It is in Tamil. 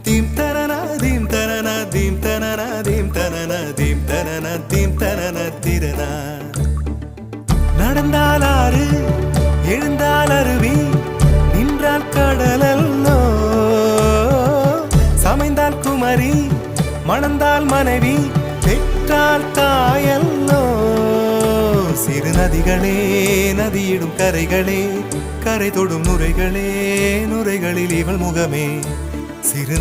தீம் தனனா தீம் தனனா தீம் தனனா தீம் தனனா தீம் தனனா தீம் தனனா திரனா. நடந்தால் ஆறு எழுந்தால் அருவி நின்றால் கடலல்லோ, சமைந்தால் குமரி மணந்தால் மனைவி பெற்றால் தாயல்லோ. சிறு நதிகளே நதியிடும் கரைகளே கரை தொடும் நுரைகளே நுரைகளில் இவள் முகமே. சிறு